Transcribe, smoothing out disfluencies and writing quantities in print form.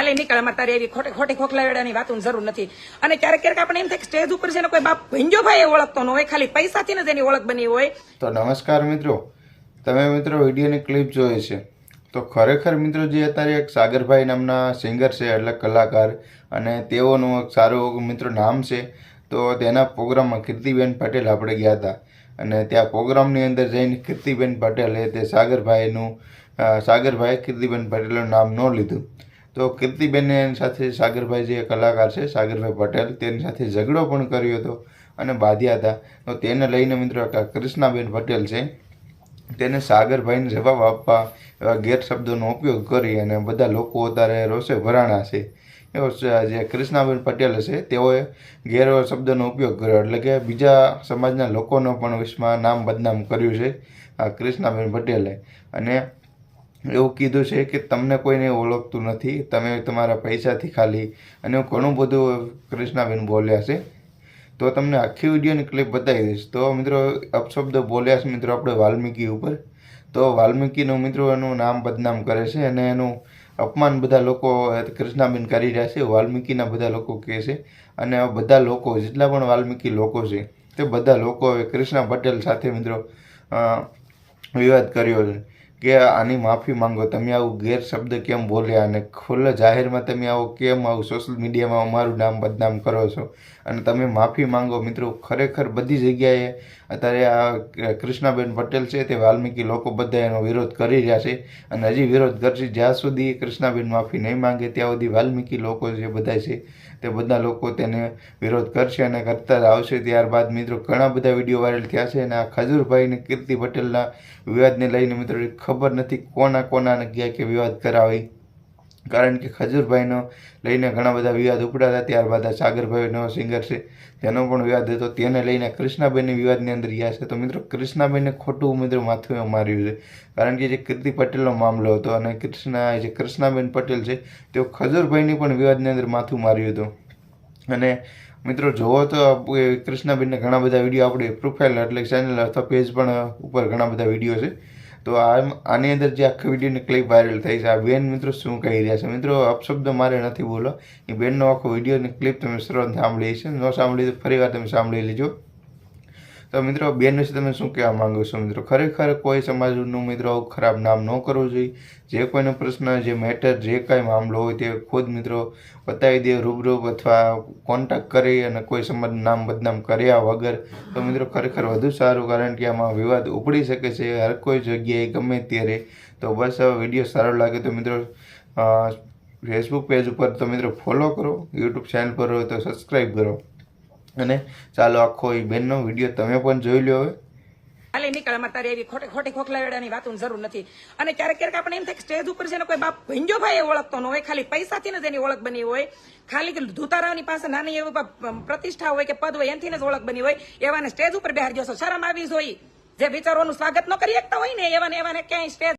હાલે નીકળે અમારે તારે એવી ખોટી ખોખલાવેડાની વાતોની જરૂર નથી. અને ક્યારેક આપણે એમ થાય કે સ્ટેજ ઉપર છે ને કોઈ બાપ ભંજો ભાઈ ઓળખતો ન હોય, ખાલી પૈસાથી જ એની ઓળખ બની હોય. તો નમસ્કાર મિત્રો, તમે મિત્રો વિડીયોની ક્લિપ જોઈ છે. તો ખરેખર મિત્રો જે અત્યારે એક સાગરભાઈ નામના સિંગર છે, એટલે કલાકાર, અને તેઓનું એક સારું મિત્રો નામ છે. તો તેના પ્રોગ્રામમાં કીર્તિબેન પટેલ આપણે ગયા હતા, અને ત્યાં પ્રોગ્રામની અંદર જઈને કીર્તિબેન પટેલે તે સાગરભાઈ કીર્તિબેન પટેલનું નામ ન લીધું. તો કીર્તિબેન સાથે સાગરભાઈ જે કલાકાર છે સાગરભાઈ પટેલ, તેની સાથે ઝઘડો પણ કર્યો હતો અને બાંધ્યા હતા. તો તેને લઈને મિત્રો કૃષ્ણાબેન પટેલ છે તેને સાગરભાઈને જવાબ આપવા એવા ગેરશબ્દોનો ઉપયોગ કરી અને બધા લોકો અત્યારે રોષે ભરાણા છે. એવો જે કૃષ્ણાબેન પટેલ છે તેઓએ શબ્દોનો ઉપયોગ કર્યો, એટલે કે બીજા સમાજના લોકોનો પણ વિશ્વમાં નામ બદનામ કર્યું છે આ કૃષ્ણાબેન પટેલે. અને એવું કીધું છે કે તમને કોઈને ઓળખતું નથી, તમે તમારા પૈસાથી ખાલી, અને એવું ઘણું બધું કૃષ્ણાબેન બોલ્યા છે. તો તમને આખી વિડીયોની ક્લિપ બતાવી દઈશ. તો મિત્રો અપશબ્દો બોલ્યા છે મિત્રો આપણે વાલ્મીકી ઉપર. તો વાલ્મીકીનું મિત્રો એનું નામ બદનામ કરે છે અને એનું અપમાન બધા લોકો કૃષ્ણાબેન કરી રહ્યા છે, વાલ્મીકીના બધા લોકો કહે છે. અને બધા લોકો જેટલા પણ વાલ્મીકી લોકો છે તે બધા લોકો હવે કૃષ્ણા પટેલ સાથે મિત્રો વિવાદ કર્યો છે કે આની માફી માંગો, તમે આવું ગેરશબ્દ કેમ બોલ્યા, અને ખુલ્લા જાહેરમાં તમે આવું સોશિયલ મીડિયામાં અમારું નામ બદનામ કરો છો, અને તમે માફી માંગો. મિત્રો ખરેખર બધી જગ્યાએ અત્યારે આ કૃષ્ણાબેન પટેલ છે તે વાલ્મીકી લોકો બધા એનો વિરોધ કરી રહ્યા છે, અને હજી વિરોધ કરશે. જ્યાં સુધી કૃષ્ણાબેન માફી નહીં માંગે ત્યાં સુધી વાલ્મીકી લોકો જે બધા છે તે બધા લોકો તેને વિરોધ કરશે અને કરતા જ આવશે. ત્યારબાદ મિત્રો ઘણા બધા વિડીયો વાયરલ થયા છે, અને આ ખજૂરભાઈ અને કીર્તિ પટેલના વિવાદને લઈને મિત્રો ખબર નથી કોનાને ગયા કે વિવાદ કરાવી, કારણ કે ખજૂરભાઈનો લઈને ઘણા બધા વિવાદ ઉપડ્યા હતા. ત્યારબાદ આ સાગરભાઈનો સિંગર છે તેનો પણ વિવાદ હતો, તેને લઈને કૃષ્ણાબેનની વિવાદની અંદર ગયા છે. તો મિત્રો કૃષ્ણાબેનને ખોટું મિત્રો માથું માર્યું છે, કારણ કે જે કીર્તિ પટેલનો મામલો હતો, અને જે કૃષ્ણાબેન પટેલ છે તેઓ ખજૂરભાઈની પણ વિવાદની અંદર માથું માર્યું હતું. અને મિત્રો જોવો તો કૃષ્ણાબેનને ઘણા બધા વિડીયો આપણી પ્રોફાઇલ એટલે ચેનલ અથવા પેજ પણ ઉપર ઘણા બધા વિડીયો છે. તો આની અંદર જે આખી વિડીયોની ક્લિપ વાયરલ થઈ છે, આ બેન મિત્રો શું કહી રહ્યા છે, મિત્રો અપશબ્દ મારે નથી બોલો, એ બેનનો આખો વિડીયોની ક્લિપ તમે સર્વ સાંભળી છે, ન સાંભળી તો ફરી વાર તમે સાંભળી લેજો. તો મિત્રો બેન વિશે તમે શું કહેવા માંગો છો? મિત્રો ખરેખર કોઈ સમાજનું મિત્રો આવું ખરાબ નામ ન કરવું જોઈએ. જે કોઈનો પ્રશ્ન, જે મેટર, જે કાંઈ મામલો હોય તે ખુદ મિત્રો બતાવી દે રૂબરૂ, અથવા કોન્ટેક્ટ કરી અને કોઈ સમાજનું નામ બદનામ કર્યા વગર. તો મિત્રો ખરેખર વધુ સારું, કારણ કે આમાં વિવાદ ઉપડી શકે છે હર કોઈ જગ્યાએ ગમે ત્યારે. તો બસ વિડીયો સારો લાગે તો મિત્રો ફેસબુક પેજ ઉપર તો મિત્રો ફોલો કરો, યુટ્યુબ ચેનલ પર હોય તો સબસ્ક્રાઈબ કરો. અને ચાલો આખો એ બેનનો વિડીયો તમે પણ જોઈ લો. હવે હાલે નીકળે અમારે તારે એવી ખોટી ખોખલાવેડાની વાતોની જરૂર નથી. અને ક્યારેક આપણે એમ થાય કે સ્ટેજ ઉપર છે ને કોઈ બાપ ભંજો ભાઈ ઓળખતો ન હોય, ખાલી પૈસાથી જ એની ઓળખ બની હોય, ખાલી ધુતારાની પાસે નાની એવી પ્રતિષ્ઠા હોય કે પદ હોય એનથી જ ઓળખ બની હોય, એવાને સ્ટેજ ઉપર બેહાડી જશો. શરમ આવી જોઈએ. જે વિચારોનું સ્વાગત ન કરી શકતા હોય ને એવાને ક્યાંય સ્ટેજ